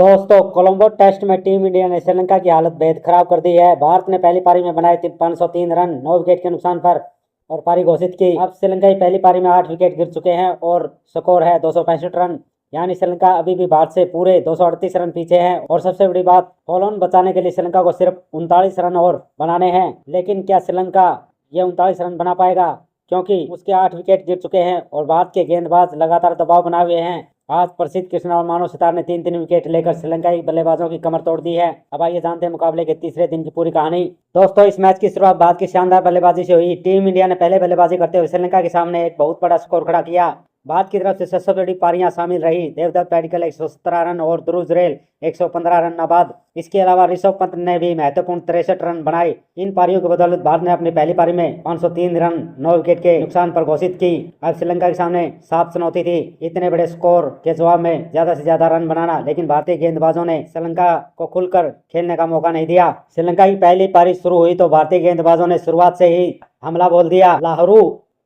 दोस्तों, कोलंबो टेस्ट में team India ने श्रीलंका की हालत बेहद खराब कर दी है। भारत ने पहली पारी में बनाए 503 रन 9 विकेट के नुकसान पर और पारी घोषित की। अब श्रीलंका पहली पारी में 8 विकेट गिर चुके हैं और स्कोर है 265 रन। यानी श्रीलंका अभी भी भारत से पूरे 238 रन पीछे है। और सबसे बड़ी बात, फॉलोऑन बचाने के लिए श्रीलंका को सिर्फ 39 रन और बनाने हैं। लेकिन क्या श्रीलंका ये 39 रन बना पाएगा? क्योंकि उसके 8 विकेट गिर चुके हैं और भारत के गेंदबाज लगातार दबाव बना हुए हैं। आज प्रसिद्ध कृष्णा और मानव सितार ने 3-3 विकेट लेकर श्रीलंकाई बल्लेबाजों की कमर तोड़ दी है। अब आइए जानते हैं मुकाबले के तीसरे दिन की पूरी कहानी। दोस्तों, इस मैच की शुरुआत भारत की शानदार बल्लेबाजी से हुई। टीम इंडिया ने पहले बल्लेबाजी करते हुए श्रीलंका के सामने एक बहुत बड़ा स्कोर खड़ा किया। भारत की तरफ से सबसे बड़ी पारियां शामिल रही। देवदत्त पैडिकल 117 रन और ध्रुव जुरैल 115 रन नाबाद। इसके अलावा ऋषभ पंत ने भी महत्वपूर्ण 63 रन बनाए। इन पारियों की बदौलत भारत ने अपनी पहली पारी में 503 रन 9 विकेट के नुकसान पर घोषित की। अब श्रीलंका के सामने साफ चुनौती थी इतने बड़े स्कोर के जवाब में ज्यादा से ज्यादा रन बनाना। लेकिन भारतीय गेंदबाजों ने श्रीलंका को खुलकर खेलने का मौका नहीं दिया। श्रीलंका की पहली पारी शुरू हुई तो भारतीय गेंदबाजों ने शुरुआत से ही हमला बोल दिया। लाहरू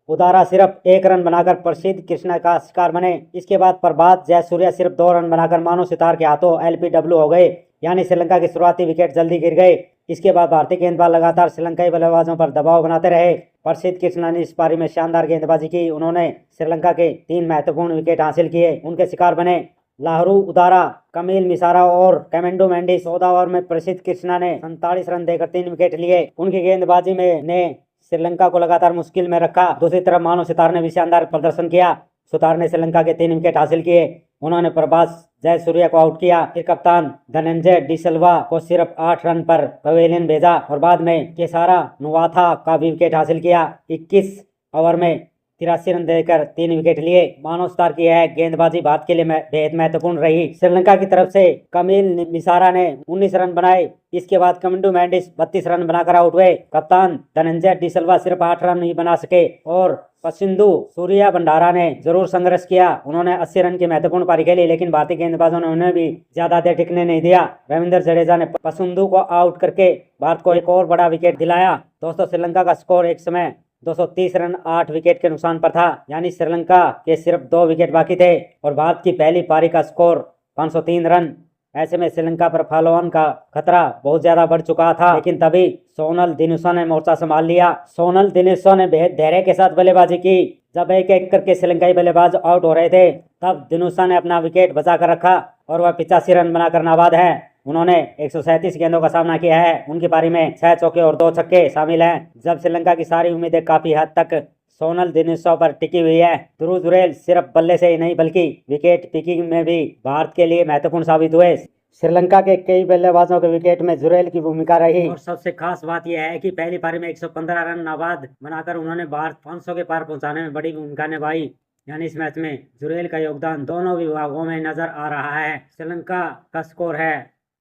उदारा सिर्फ 1 रन बनाकर प्रसिद्ध कृष्णा का शिकार बने। इसके बाद प्रभात जयसूर्या सिर्फ 2 रन बनाकर मानो सितार के हाथों LPW हो गए। यानी श्रीलंका के शुरुआती विकेट जल्दी गिर गए। इसके बाद भारतीय गेंदबाज लगातार श्रीलंकाई बल्लेबाजों पर दबाव बनाते रहे। प्रसिद्ध कृष्णा ने इस पारी में शानदार गेंदबाजी की। उन्होंने श्रीलंका के 3 महत्वपूर्ण विकेट हासिल किए। उनके शिकार बने लाहरू उदारा, कमिल मिसारा और कैमेंडो मेंडिस। 14 ओवर में प्रसिद्ध कृष्णा ने 47 रन देकर 3 विकेट लिए। उनकी गेंदबाजी में ने श्रीलंका को लगातार मुश्किल में रखा। दूसरी तरफ मानो सितार ने भी शानदार प्रदर्शन किया। सुतार ने श्रीलंका के 3 विकेट हासिल किए। उन्होंने प्रभास जयसूर्या को आउट किया। फिर कप्तान धनंजय डिसिल्वा को सिर्फ 8 रन पर पवेलियन भेजा और बाद में केसारा नुवाथा का भी विकेट हासिल किया। 21 ओवर में 83 रन देकर 3 विकेट लिए। मानो सितार की यह गेंदबाजी भारत के लिए बेहद महत्वपूर्ण रही। श्रीलंका की तरफ से कमिल मिसारा ने 19 रन बनाए। इसके बाद कमिंडो मेंडिस 32 रन बनाकर आउट हुए। कप्तान धनंजय डिसिल्वा सिर्फ 8 रन ही बना सके और पसिंधु सूर्या भंडारा ने जरूर संघर्ष किया। उन्होंने 80 रन की महत्वपूर्ण पारी खेली। लेकिन भारतीय गेंदबाजों ने उन्हें भी ज्यादा देर टिकने नहीं दिया। रविंद्र जडेजा ने पसिंधु को आउट करके भारत को एक और बड़ा विकेट दिलाया। दोस्तों, श्रीलंका का स्कोर एक समय 230 रन 8 विकेट के नुकसान पर था। यानी श्रीलंका के सिर्फ 2 विकेट बाकी थे और भारत की पहली पारी का स्कोर 503 रन। ऐसे में श्रीलंका पर फॉलोऑन का खतरा बहुत ज्यादा बढ़ चुका था। लेकिन तभी सोनल दिनुशा ने मोर्चा संभाल लिया। सोनल दिनुशा ने बेहद धैर्य के साथ बल्लेबाजी की। जब एक एक करके श्रीलंकाई बल्लेबाज आउट हो रहे थे तब दिनुशा ने अपना विकेट बचा कर रखा और वह 85 रन बनाकर नाबाद है। उन्होंने 137 गेंदों का सामना किया है। उनकी पारी में 6 चौके और 2 छक्के शामिल हैं। जब श्रीलंका की सारी उम्मीदें काफी हद तक सोनल दिनुशा पर टिकी हुई है। ध्रुव जुरैल सिर्फ बल्ले से ही नहीं बल्कि विकेट कीपिंग में भी भारत के लिए महत्वपूर्ण साबित हुए। श्रीलंका के कई बल्लेबाजों के विकेट में जुरैल की भूमिका रही। और सबसे खास बात यह है कि पहली पारी में 115 रन नाबाद बनाकर उन्होंने भारत 500 के पार पहुंचाने में बड़ी भूमिका निभाई। यानी इस मैच में जुरैल का योगदान दोनों विभागों में नजर आ रहा है। श्रीलंका का स्कोर है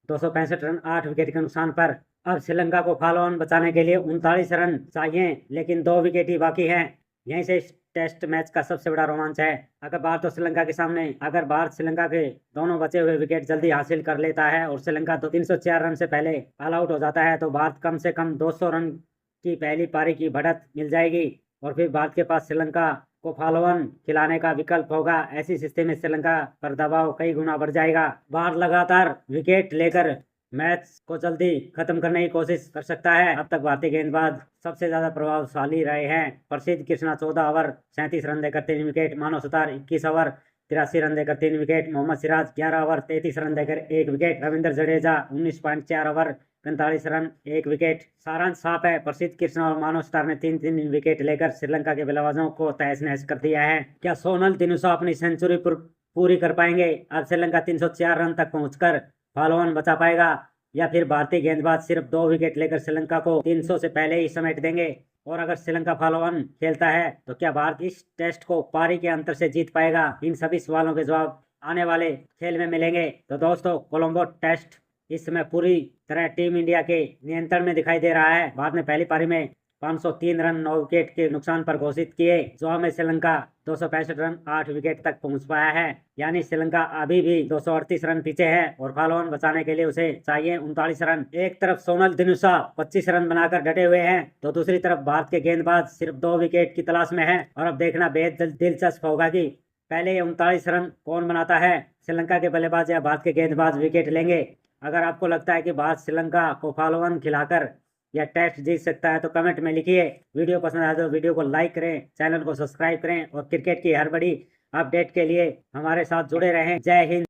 265 रन 8 विकेट के नुकसान पर। अब श्रीलंका को फॉलोऑन बचाने के लिए 39 रन चाहिए। लेकिन 2 विकेट ही बाकी हैं। यहीं से टेस्ट मैच का सबसे बड़ा रोमांच है। अगर भारत और श्रीलंका के सामने अगर भारत श्रीलंका के दोनों बचे हुए विकेट जल्दी हासिल कर लेता है और श्रीलंका तो 304 रन से पहले ऑल आउट हो जाता है तो भारत कम से कम 200 रन की पहली पारी की बढ़त मिल जाएगी और फिर भारत के पास श्रीलंका को फॉलोऑन खिलाने का विकल्प होगा। ऐसी स्थिति में श्रीलंका पर दबाव कई गुना बढ़ जाएगा। भारत लगातार विकेट लेकर मैच को जल्दी खत्म करने की कोशिश कर सकता है। अब तक भारतीय गेंदबाज सबसे ज्यादा प्रभावशाली रहे हैं। प्रसिद्ध कृष्णा 14 ओवर 37 रन देकर 3 wicket. Manav Suthar 21 over 83 run देकर 3 wicket. Mohammed Siraj 11 over 33 run देकर 1 wicket. Ravindra Jadeja 19.4 over 45 run 1 wicket. सारांश साफ है, प्रसिद्ध कृष्णा और मानव सितार ने 3-3 विकेट लेकर श्रीलंका के बल्लेबाजों को तहस नहस कर दिया है। क्या सोनल दिनुशा अपनी सेंचुरी पूरी कर पाएंगे? अब श्रीलंका 304 रन तक पहुंचकर फॉलोऑन बचा पाएगा या फिर भारतीय गेंदबाज सिर्फ 2 विकेट लेकर श्रीलंका को 300 से पहले ही समेट देंगे? और अगर श्रीलंका फॉलोऑन खेलता है तो क्या भारत इस टेस्ट को पारी के अंतर से जीत पाएगा? इन सभी सवालों के जवाब आने वाले खेल में मिलेंगे। तो दोस्तों, कोलंबो टेस्ट इस समय पूरी तरह टीम इंडिया के नियंत्रण में दिखाई दे रहा है। भारत ने पहली पारी में 503 रन 9 विकेट के नुकसान पर घोषित किए। जवाब में श्रीलंका 265 रन 8 विकेट तक पहुंच पाया है। यानी श्रीलंका अभी भी 238 रन पीछे है और फॉलोऑन बचाने के लिए उसे चाहिए 39 रन। एक तरफ सोनल दिनुशा 25 रन बनाकर डटे हुए हैं तो दूसरी तरफ भारत के गेंदबाज सिर्फ 2 विकेट की तलाश में है। और अब देखना बेहद दिलचस्प होगा कि पहले 39 रन कौन बनाता है, श्रीलंका के बल्लेबाज या भारत के गेंदबाज विकेट लेंगे। अगर आपको लगता है कि भारत श्रीलंका को फॉलो ऑन खिलाकर या टेस्ट जीत सकता है तो कमेंट में लिखिए। वीडियो पसंद आए तो वीडियो को लाइक करें, चैनल को सब्सक्राइब करें और क्रिकेट की हर बड़ी अपडेट के लिए हमारे साथ जुड़े रहें। जय हिंद।